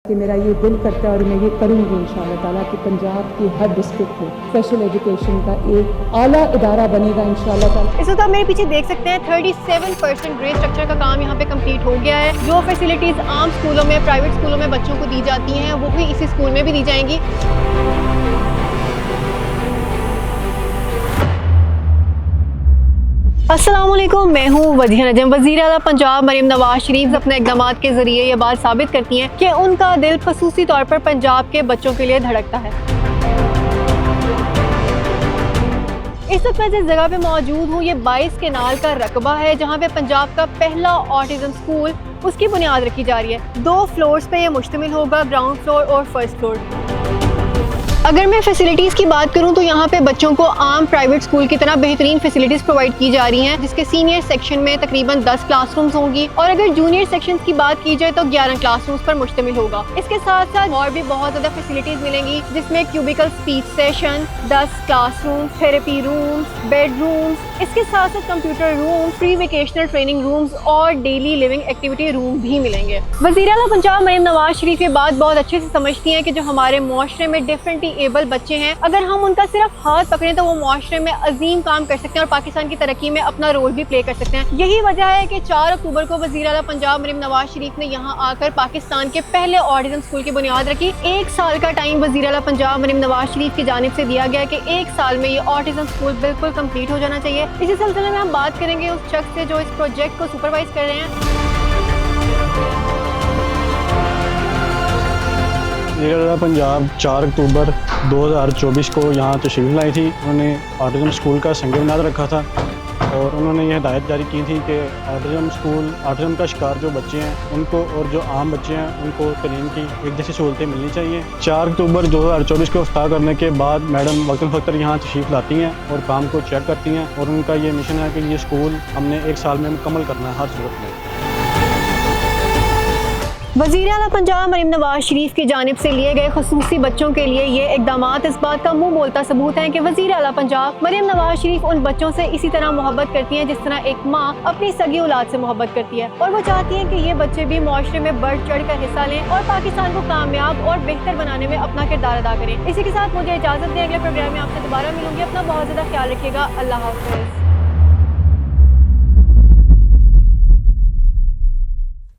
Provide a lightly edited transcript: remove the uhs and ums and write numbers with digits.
कि मेरा ये दिल करता है और मैं ये करूँगी इंशाअल्लाह ताला कि पंजाब की हर डिस्ट्रिक्ट में स्पेशल एजुकेशन का एक आला इदारा बनेगा इंशाअल्लाह ताला। इस वक्त आप मेरे पीछे देख सकते हैं 37% ग्रेड स्ट्रक्चर का काम यहाँ पे कंप्लीट हो गया है। जो फैसिलिटीज़ आम स्कूलों में, प्राइवेट स्कूलों में बच्चों को दी जाती हैं वो भी इसी स्कूल में भी दी जाएंगी। अस्सलामुअलैकुम, मैं हूँ वजीह नजम। वज़ीर आला पंजाब मरीम नवाज शरीफ अपने इक़दाम के ज़रिए ये बात साबित करती हैं कि उनका दिल ख़ुसूसी तौर पर पंजाब के बच्चों के लिए धड़कता है। इस वक्त मैं जिस जगह पे मौजूद हूँ ये 22 केनाल का रकबा है जहाँ पे पंजाब का पहला ऑटिज़म स्कूल उसकी बुनियाद रखी जा रही है। 2 फ्लोर्स पे ये मुश्तमिल होगा, ग्राउंड फ्लोर और फर्स्ट फ्लोर। अगर मैं फैसिलिटीज़ की बात करूं तो यहाँ पे बच्चों को आम प्राइवेट स्कूल की तरह बेहतरीन फैसिलिटीज़ प्रोवाइड की जा रही हैं, जिसके सीनियर सेक्शन में तकरीबन 10 क्लासरूम्स होंगी और अगर जूनियर सेक्शंस की बात की जाए तो 11 क्लासरूम्स पर मुश्तमिल होगा। इसके साथ साथ और भी बहुत ज़्यादा फैसिलिटीज़ मिलेंगी, जिसमें cubicle speech session, 10 classrooms, therapy rooms, bedrooms, इसके साथ साथ computer room, pre vocational training rooms और डेली लिविंग एक्टिविटी रूम भी मिलेंगे। वज़ीर आला पंजाब मरीम नवाज शरीफ ये बात बहुत अच्छे से समझती हैं कि जो हमारे मुआशरे में डिफरेंटली एबल बच्चे हैं, अगर हम उनका सिर्फ हाथ पकड़ें तो वो मुआशरे में अजीम काम कर सकते हैं और पाकिस्तान की तरक्की में अपना रोल भी प्ले कर सकते हैं। यही वजह है कि 4 अक्टूबर को वज़ीर आला पंजाब मरीम नवाज शरीफ ने यहाँ आकर पाकिस्तान के पहले ऑटिज़म स्कूल की बुनियाद रखी। 1 साल का टाइम वज़ीर आला पंजाब मरीम नवाज शरीफ की जानिब से दिया गया कि 1 साल में ये ऑटिज़म स्कूल बिल्कुल कंप्लीट हो जाना चाहिए। इसी सिलसिले में हम बात करेंगे उस शख्स से जो इस प्रोजेक्ट को सुपरवाइज कर रहे हैं। पंजाब 4 अक्टूबर 2024 को यहाँ तशरीफ़ लाई थी। उन्होंने ऑटिज़म स्कूल का संग बुनियाद रखा था और उन्होंने ये हिदायत जारी की थी कि ऑटिज़म का शिकार जो बच्चे हैं उनको और जो आम बच्चे हैं उनको तालीम की एक जैसी सहूलतें मिलनी चाहिए। 4 अक्टूबर 2024 को इफ्तार करने के बाद मैडम वक्तन फ़क्तर यहाँ तशरीफ़ लाती हैं और काम को चेक करती हैं और उनका ये मिशन है कि ये स्कूल हमने 1 साल में मुकम्मल करना है हर सूरत में। वज़ीर आला पंजाब मरीम नवाज शरीफ की जानिब से लिए गए खुसूसी बच्चों के लिए ये इक़दामात इस बात का मुंह बोलता सबूत है कि वज़ीर आला पंजाब मरीम नवाज शरीफ उन बच्चों से इसी तरह मोहब्बत करती हैं जिस तरह एक माँ अपनी सगी औलाद से मोहब्बत करती है और वो चाहती हैं कि ये बच्चे भी मुआशरे में बढ़ चढ़ कर हिस्सा लें और पाकिस्तान को कामयाब और बेहतर बनाने में अपना किरदार अदा करें। इसी के साथ मुझे इजाज़त दें, अगले प्रोग्राम में आपसे दोबारा मिलूंगी। अपना बहुत ज़्यादा ख्याल रखिएगा। अल्लाह हाफ़िज़।